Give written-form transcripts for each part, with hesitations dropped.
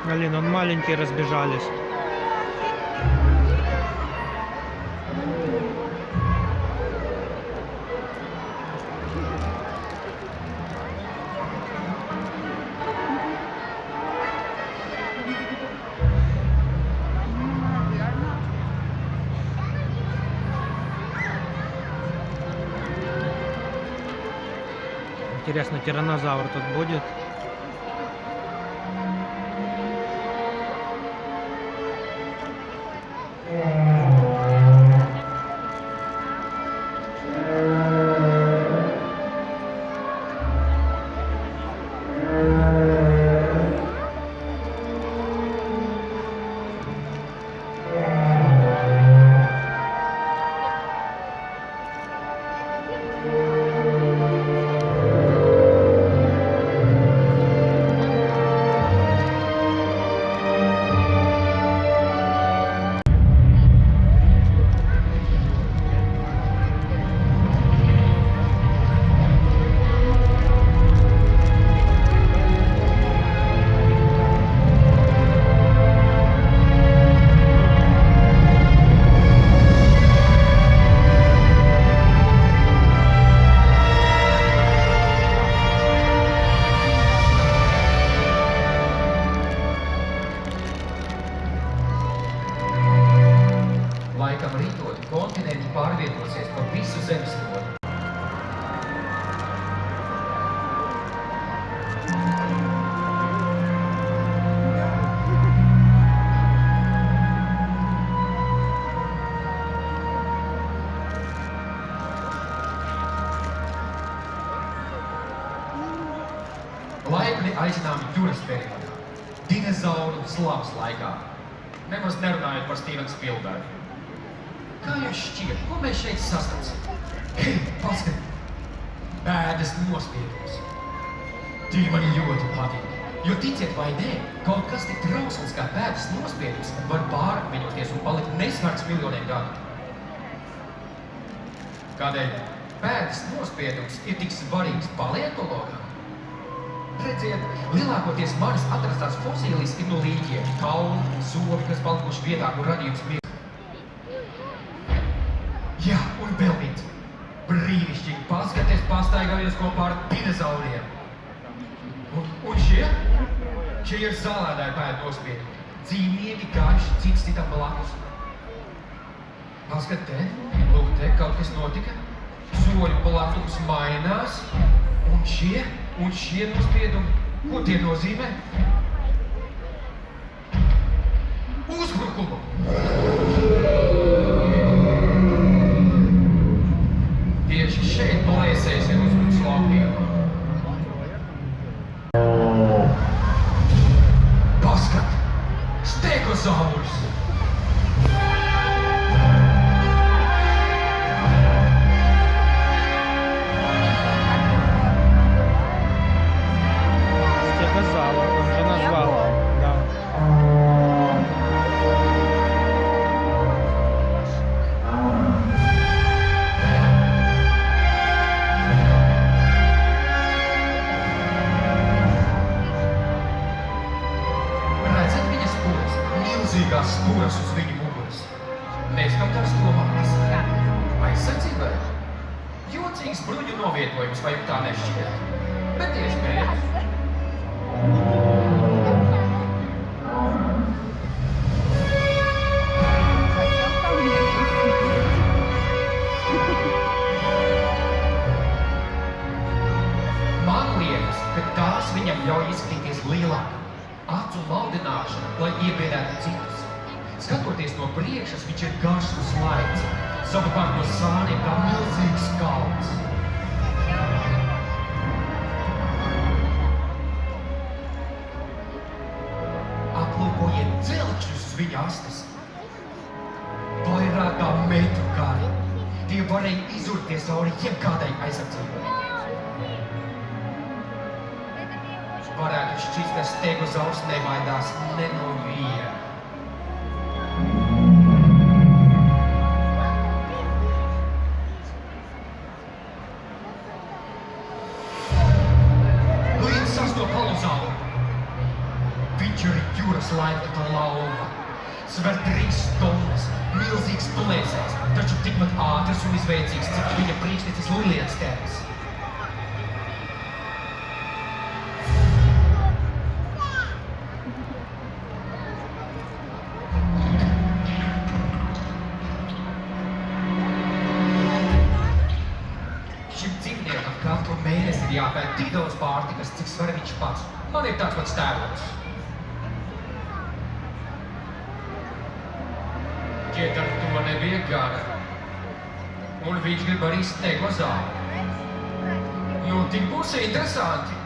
Блин, он маленькие разбежались. Интересно, тираннозавр тут будет? Kontinenti pārvietosies pa visu zemeslodi. Laipni aicināmi jūras periodā, dinozauru slavas laikā. Nemaz nerunājot par Stevenu Spielbergu. Kā jums šķiet, ko mēs šeit sastapsim? Hei, paskat! Bēdas nospiedums. Tie man ļoti patīk, jo ticiet vai nē, kaut kas tik trausls kā bēdas nospiedums var pārakmeņoties un palikt nesvarts miljoniem gadu. Kādēļ bēdas nospiedums ir tik svarīgs paleontologam? Redziet, lielākoties manis atrastās fosīlijas ir no līķiem, kauli, zobi, kas palikuši vietā, kur radījums mier. Jā, un vēl viens. Brīnišķīgi paskaties, pastaigājos kopā ar dinozauriem. Un šie? Šie ir zālēdāji bēdu nospiedumi. Dzīvnieki gājuši cits citam blakus. Paskat te, lūk te, kaut kas notika. Soļu platums mainās. Un šie nospiedumi, ko tie nozīmē? Uzbrukumu! Tieši šeit plēsēs ir uzbruks laukiem. Paskat! Stegosaurus! Стегозавр, он же назвал. Да. Redzat viņa spuras? Milzīgās spuras uz viņa muguras. Neskatās domātas. Aizsardzībai? Jocīgs bruņu novietojums, vai tā nešķiet? Bet iespējams. Man liekas, ka tās viņam ļauj izskatīties lielākam. Acu maldināšana, lai iebiedētu citus. Skatoties no priekšas, viņš ir garš un slaids. Savukārt no sāniem kā milzīgs kalns. Aplūkojiet dzelkšņus uz viņa astes. Vairāk kā metru gari. Tie varēja izurties cauri jebkādai aizsardzībai. Varētu šķist, ka stegozaurs nebaidās ne no viena. Līdz no palozauru. Viņš ir jūras laikmeta lauva. Sver 3 tonnas, milzīgs plēsējs, taču tikpat ātrs un izveicīgs, cik viņa priekšnicis Liliens tēvis. Katru mēnesi ir jāpēd tik daudz pārtikas, cik sver viņš pats. Man ir tāds pats tēvs. Šķiet, ar to nebija gara. Un viņš grib arī stegozālu. Nu, tik būs interesanti.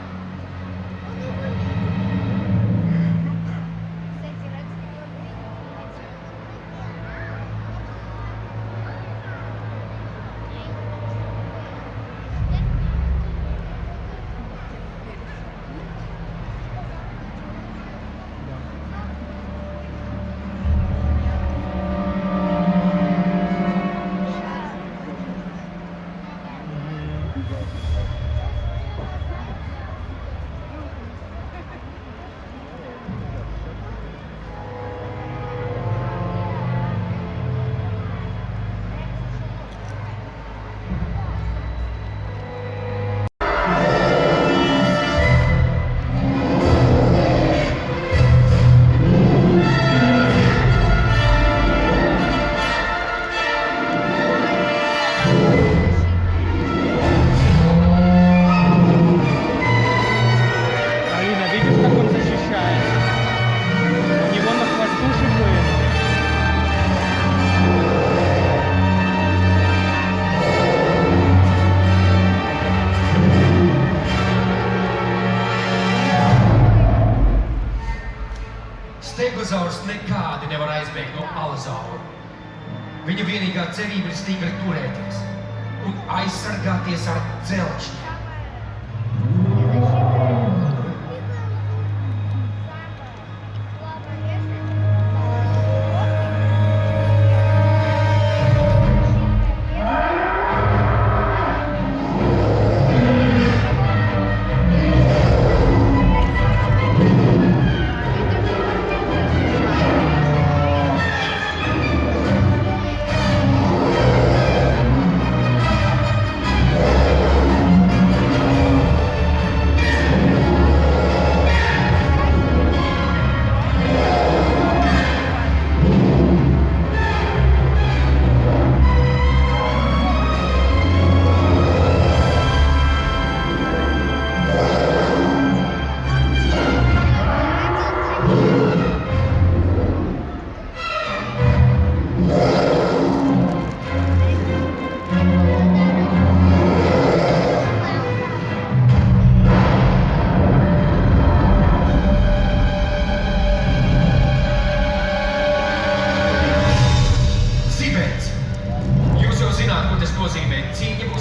Stegozaurs nekādi nevar aizbēgt no Alazaura. Viņa vienīgā cerība ir stingri turēties un aizsargāties ar dzelkšņiem.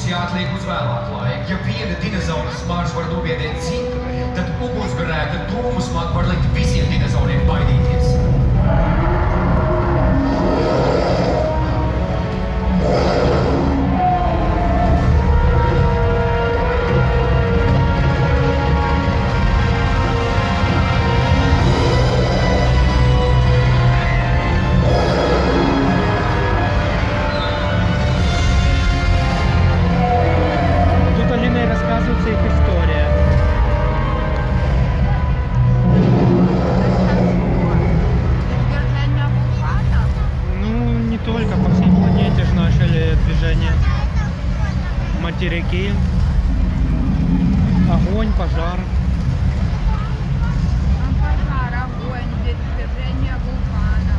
Jāatliek uz vēlāku laiku. Ja viena dinozaura smārs var nobiedēt citu, tad ugunsgrēka dūmu smagu var likt visiem dinozauriem baidīties. Материки, огонь, пожар. Пожар, огонь, движение вулкана.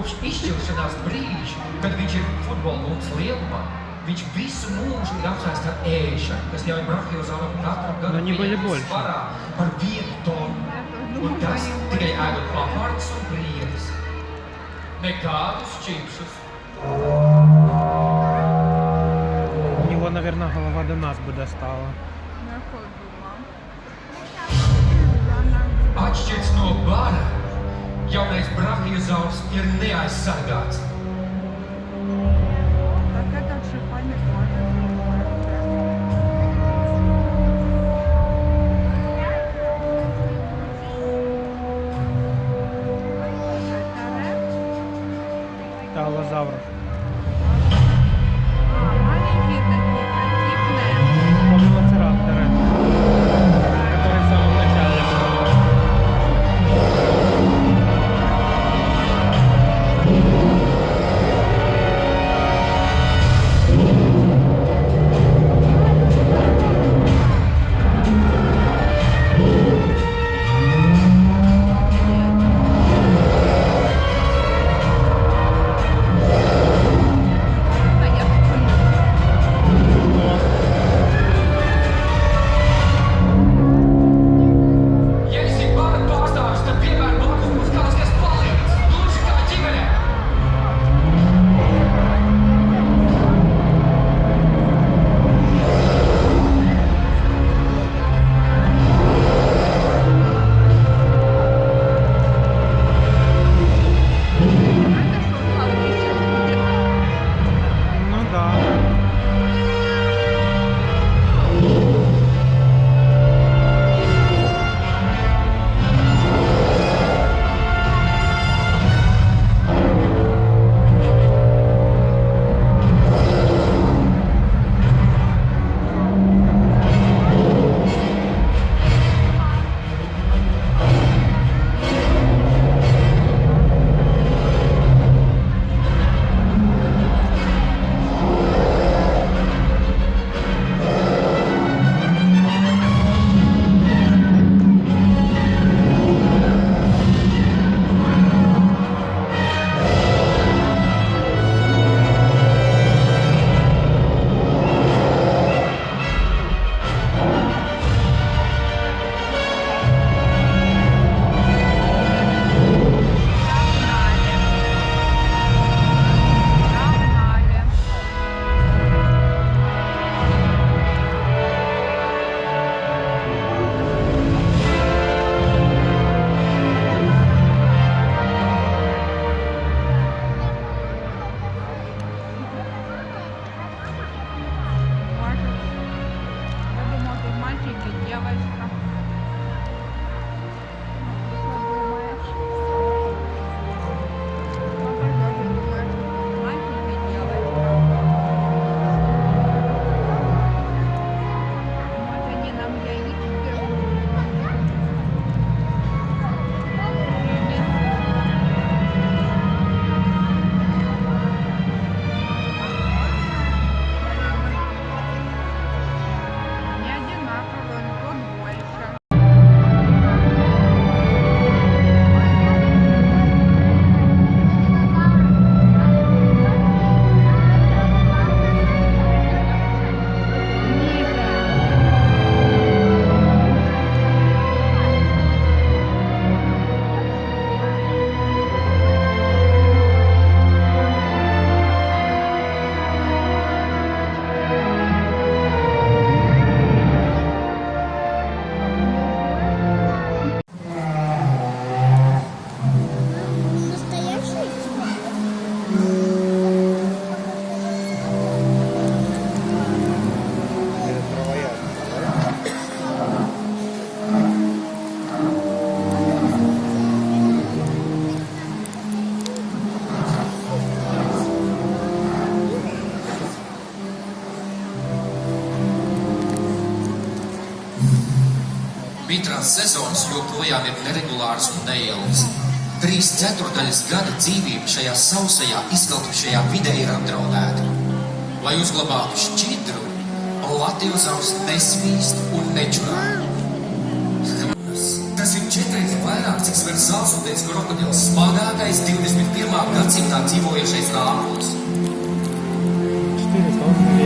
kopš izšķiršanās brīža, kad viņš ir futbola mums lielumā, viņš visu mūžu ir apsēsts ar ēšanu, kas ļauj brachiozauram katru gadu Nu, не были pieņemt больше. svarā par 1 tonu. Un tas tikai ēdot papardes un briedes. Nekādus čipšus. У него, наверное, голова до нас бы достала. Не ходила. Atšķirts no bara, jaunais brachiozaurs ir neaizsargāts. Так этот шипальник может другое. Талозавр. Маленькие такие, противные. Это велоцирапторы, которые в самом начале были. А я вспомнила. Ja esi bara pārstāvis, tad vienmēr blakus būs kāds, kas palīdz. Gluži kā ģimenē. Это что, кладбище будет? Ну да. Погнали. Может, я думала, тут мальчик и девочка. Что думаешь? Папа тоже думает, что мальчик и девочка. Может, они нам яички не одинаковые, но тот больше. Mitrās sezonas joprojām ir neregulāras un neilgas. 3/4 gada dzīvība šajā sausajā, izkaltušajā vidē ir apdraudēta. Lai uzglabātu šķidru, Latiozaurs nesvīst un nečurā. Tas ir 4 vairāk, cik ir zeltsūdens krokodils, smagākais 21. gadsimtā dzīvojušais rāpulis. 4 stundas.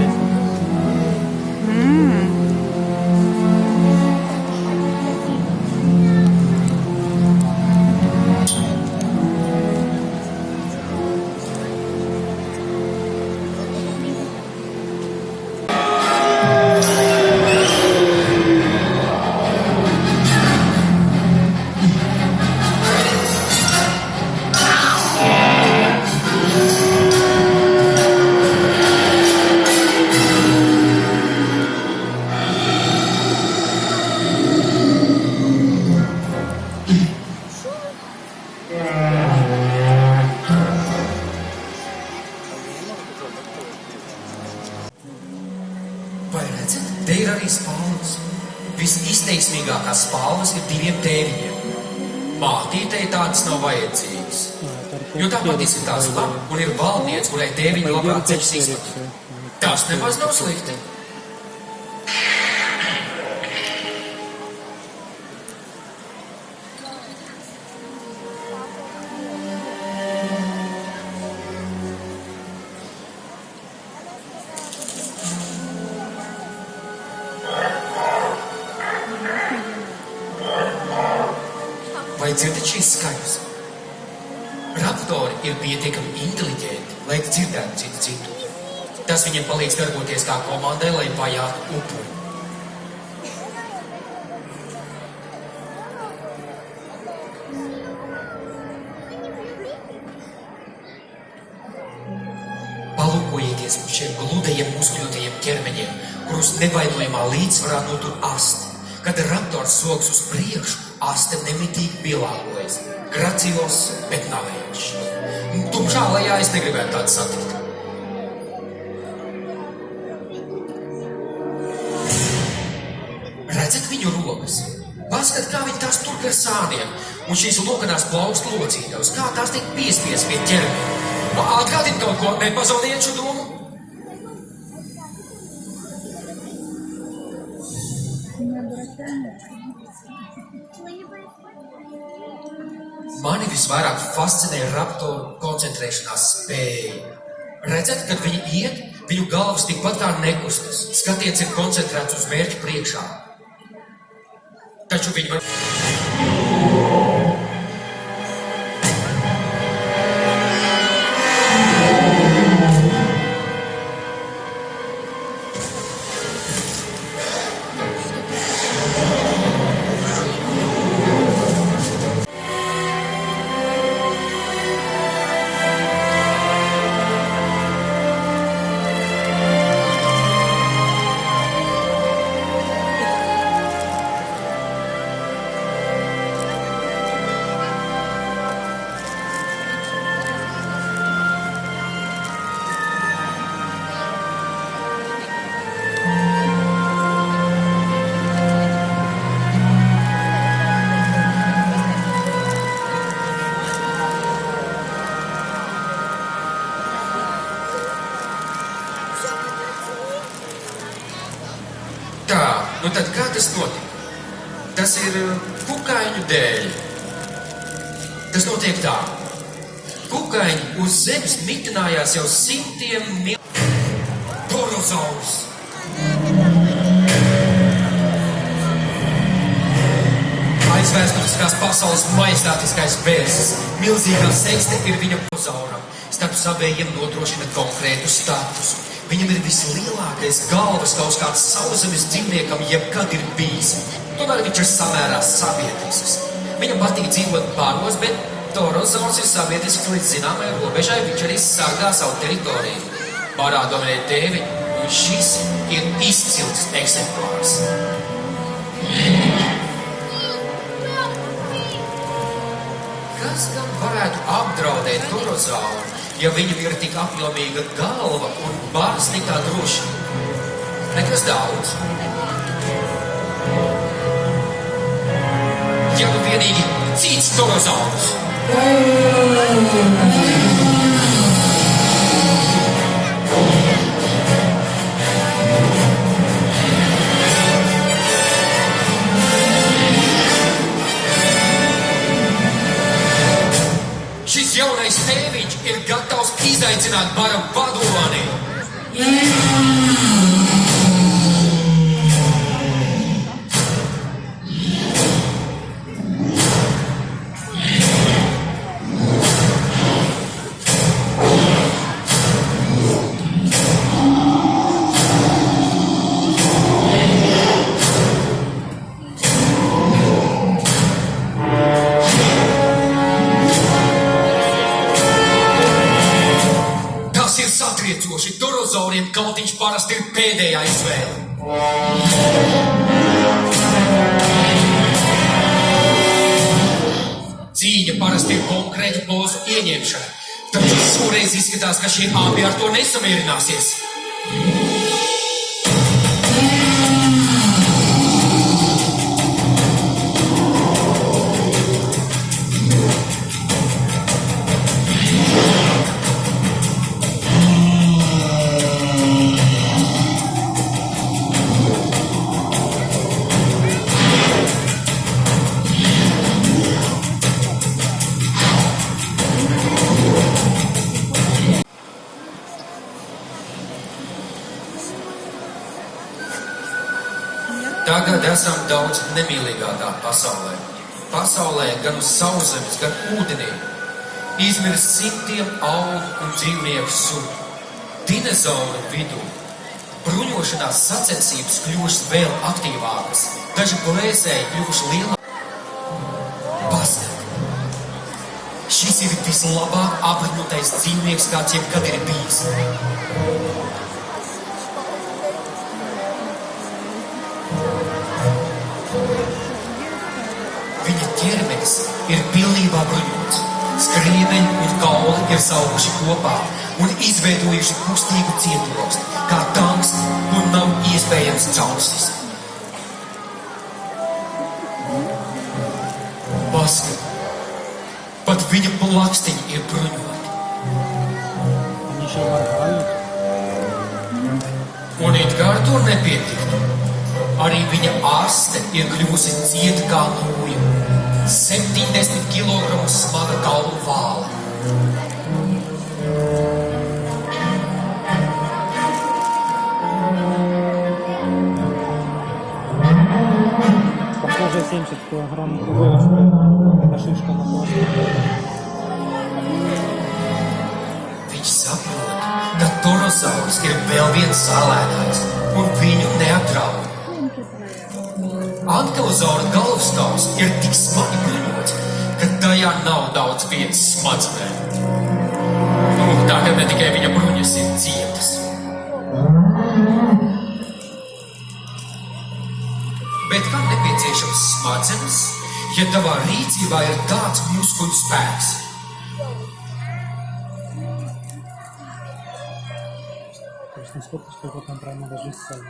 Vai redzat? Te ir arī spalvas. Visizteiksmīgākās spalvas ir 2 tēviņiem. Mātītei tādas nav vajadzīgas. Jo tā patiesībā laba un ir valdniece, kurai tēviņi labāk ceļas izlaka. Tas nemaz nav slikti. Vai dzirdat šīs skaņas? Raptori ir pietiekami inteliģenti, lai dzirdētu citu citu. Tas viņiem palīdz darboties kā komandai, lai vajātu upuri. Palūkojieties uz šiem gludajiem muskuļotajiem ķermeņiem, kurus nevainojamā līdzsvarā notur asti. Kad raptors soks uz priekšu, aste nemitīgi pielāgojas. Gracios, bet navējuši. Tumšā lejā es negribētu tādu satikt. Redzat viņu rokas? Paskat, kā viņi tās tur gar sāniem, un šīs lokanās plaukstu locītavas, kā tās tiek piespies pie ķermeņa. Atgādīt kaut ko, nepazaudēt šo domu? Mani visvairāk fascinē raptoru koncentrēšanās spēja. Redzat, kad viņi iet, viņu galvas tikpat kā nekustas. Skatiens ir koncentrēts uz mērķi priekšā. Taču viņi var... Tā, nu tad kā tas notika? Tas ir kukaiņu dēļ. Tas notiek tā. Kukaiņi uz zemes mitinājās jau simtiem Torozaurus. Aizvēsturiskās pasaules majestātiskais bērsis. Milzīgā sekste ir viņa pozauram. Starp savējiem nodrošina konkrētu statusu. Viņam ir vislielākais galvas kaut kāds sauszemes dzīvniekam jebkad ir bijis. Tomēr viņš ir samērā savietisks. Viņam patīk dzīvot baros, bet Torozaurs ir savietisks līdz zināmai robežai, viņš arī sargā savu teritoriju. Barā dominē tēviņu, un šis ir izcils eksemplārs. Kas gan varētu apdraudēt Torozauru, ja viņam ir tik apjomīga galva un bars tik tā droši? Nekas daudz. Ja nu vienīgi cits Torozaurus. dinozauriem kautiņš parasti ir pēdējā izvēle. Cīņa parasti ir konkrēta pozu ieņemšana, taču šoreiz izskatās, ka šie abi ar to nesamierināsies. Tagad esam daudz nemīlīgākā pasaulē. Pasaulē gan uz sauszemes, gan ūdenī. Izmirst simtiem augu un dzīvnieku sugu. Dinozauru vidū. Bruņošanās sacensības kļūst vēl aktīvākas. Daži plēsēji kļūst lielāki. Paskat! Šis ir vislabāk apbruņotais dzīvnieks, kāds jebkad ir bijis. Viņa ķermenis ir pilnībā bruņots. Skriemeņi un kauli ir saukuši kopā un izveidojuši kustīgu cieturosti, kā tanks, un nav iespējams caursis. Paskat, pat viņa plakstiņi ir bruņoti. Они еще моргают. Un it kā ar to nepietiktu. Arī viņa aste ir kļuvusi cieta kā nūja. 70 kg smaga kaulu vāla. Похоже, 70 килограмм выросла. Это шишка на пластике. Viņš saprot, ka Torosaurs ir vēl viens salēdājs, un viņu neapdraud. Ankylosaura galvaskauls ir tik smagi bruņots, ka tajā nav daudz vietas smadzenēm. Tagad ne tikai viņa bruņas ir cietas. Bet kam nepieciešams smadzenes, ja tavā rīcībā ir tāds muskuļu spēks? То есть насколько сколько там прямо даже сцены.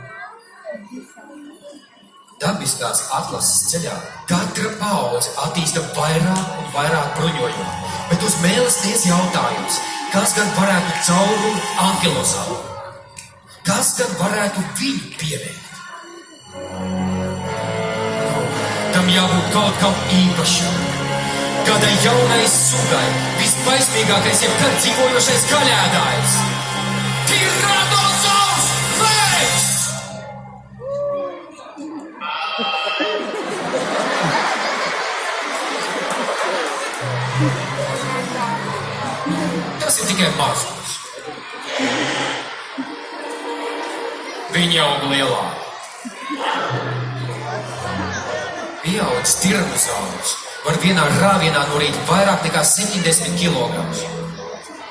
Dabiskās atlases ceļā katra paudze attīsta vairāk un vairāk bruņojumu, bet uz mēles tiek jautājums, kas gan varētu caurūt ankylosauru? Kas gan varētu viņu pievērt? Tam jābūt kaut kam īpašam. Kādai jaunai sugai, visbaismīgākais jebkad dzīvojošais gaļēdājs. Tyrannosaurus Rex! Tas ir tikai mazums. Viņi aug lielāki. Pieaudzis Tyrannosaurus var vienā rāvienā norīt vairāk nekā 70 kg.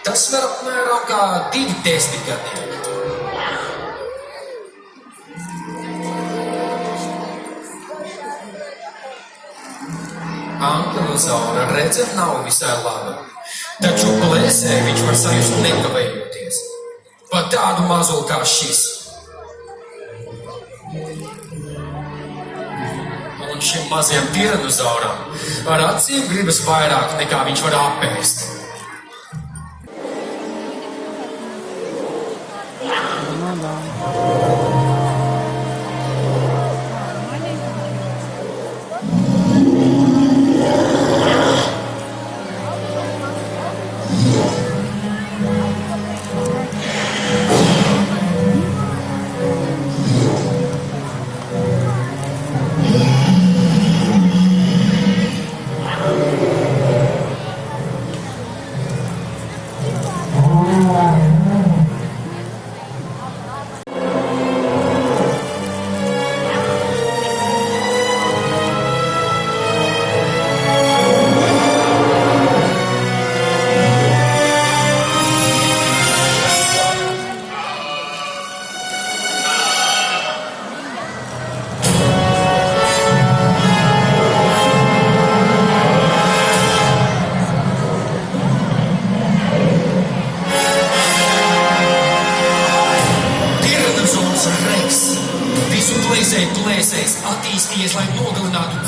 Tas var apmēram kā 2 desmitgadnieki. Ankylosaura redze nav visai laba, taču plēsē viņš var sajust nekavējoties. Pat tādu mazuli kā šis. Un šim mazajam Tyrannosauram ar acīm gribas vairāk nekā viņš var apēst. Ну да.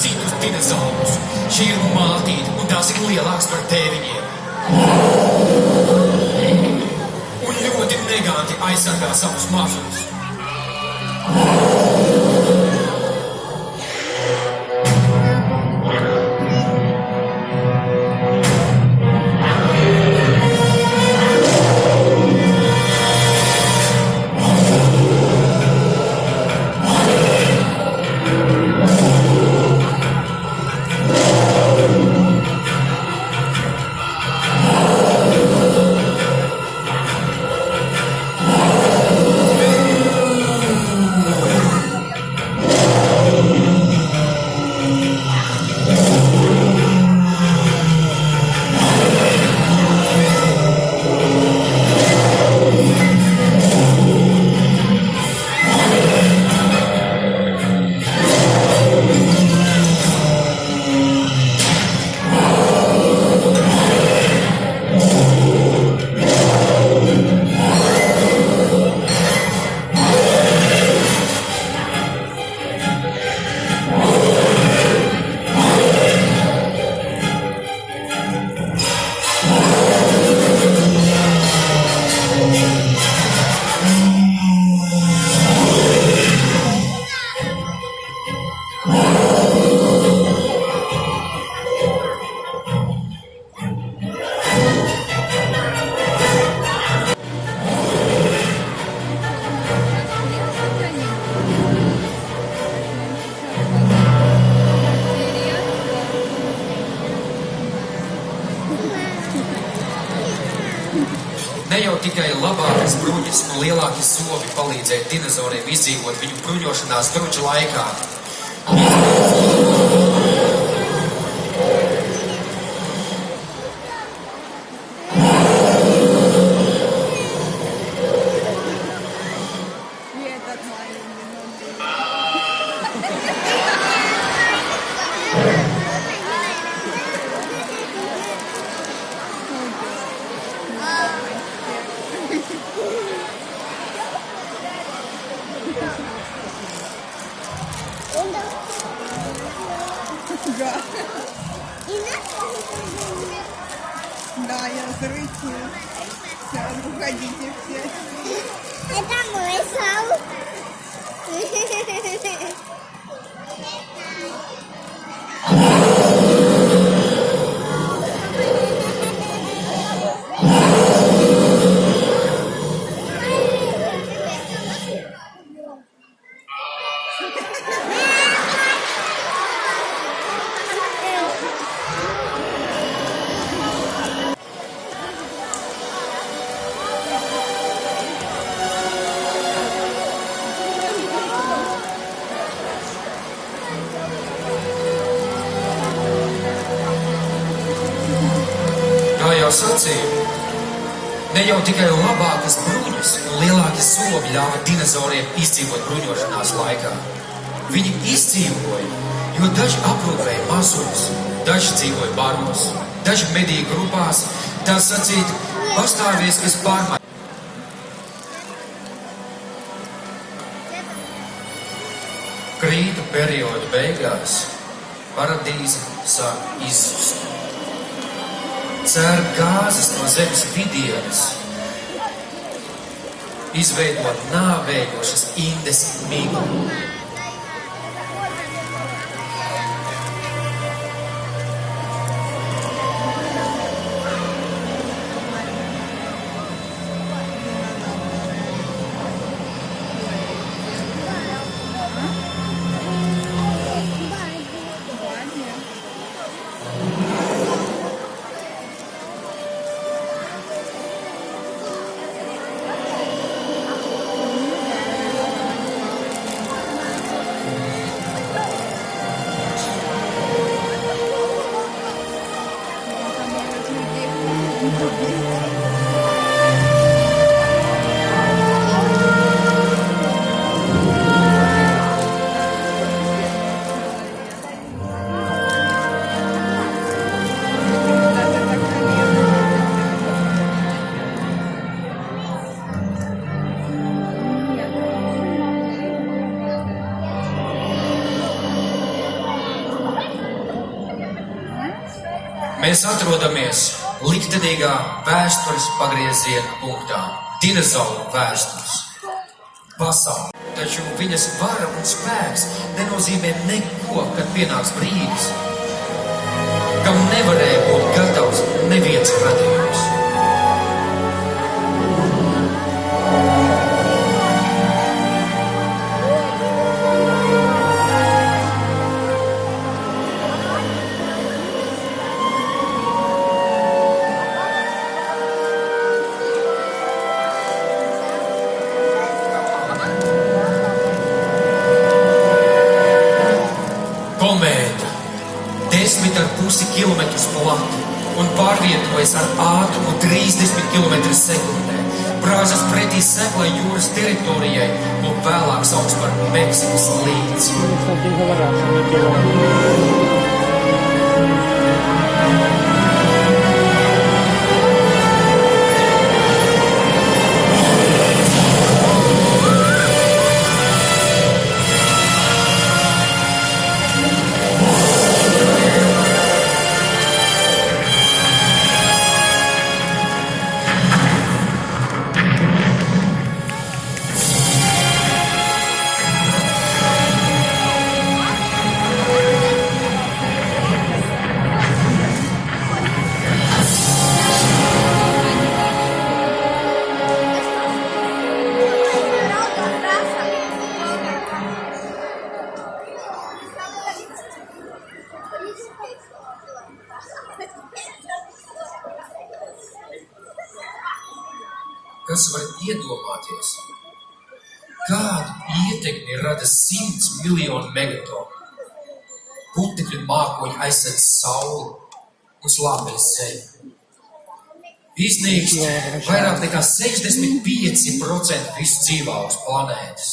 citus dinozaurus. Šī ir mātīte, un tās ir lielākas par tēviņiem. Un ļoti neganti aizsargā savus mažus. Ne jau tikai labākas bruņas un lielāki sovi palīdzēja dinozauriem izdzīvot viņu bruņošanās druģu laikā. И этот маленький. Да. Да, я зрычу. Сейчас, уходите все. Это мой сау. Kā jau sacīju, ne jau tikai labākas bruņas un lielāki sovi ļāva dinozauriem izdzīvot bruņošanās laikā. Viņi izdzīvoja, jo daži aprūpēja mazuļus, daži dzīvoja baros, daži medīja grupās, tā sacīt, pastāvies, kas pārmaiņas. Krītu perioda beigās paradīze sāk izzust. Cēr gāzes no zemes vidienas, izveidot nāvējošas indes miglu. Mēs atrodamies liktenīgā vēstures pagrieziena punktā, dinozauru vēstures pasaule. Taču viņas vara un spēks nenozīmē neko, kad pienāks brīdis, kam nevarēja būt gatavs neviens radījums. Komēta 10,5 kilometrus plata un pārvietojas ar ātrumu 30 km/sekundē. Brāžas pretī seklai jūras teritorijai un vēlāk sauc par Meksikas līci. Константин говорят, что не километр. Kas var iedomāties, kādu ietekmi rada 100 miljonu megatonu? Putekļu mākoņi aizsedz sauli un slāpēs zemi. Iznīkst vairāk nekā 65% visu dzīvā uz planētas.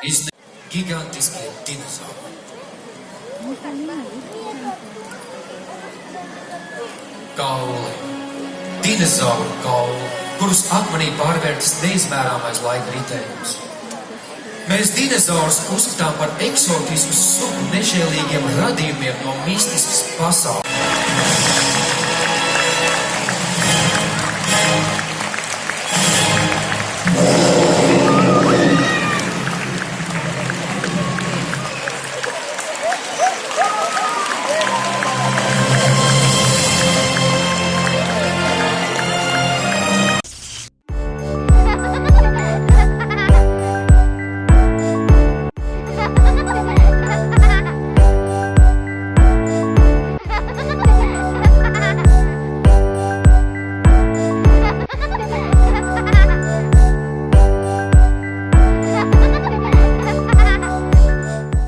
Iznīkst gigantiskie dinozauri. Kauli. Dinozauru kauli, kurus akmenī pārvērtas neizmērāmais laika ritējums. Mēs dinozaurus uzskatām par eksotisku sugu nežēlīgiem radījumiem no mistiskas pasaules.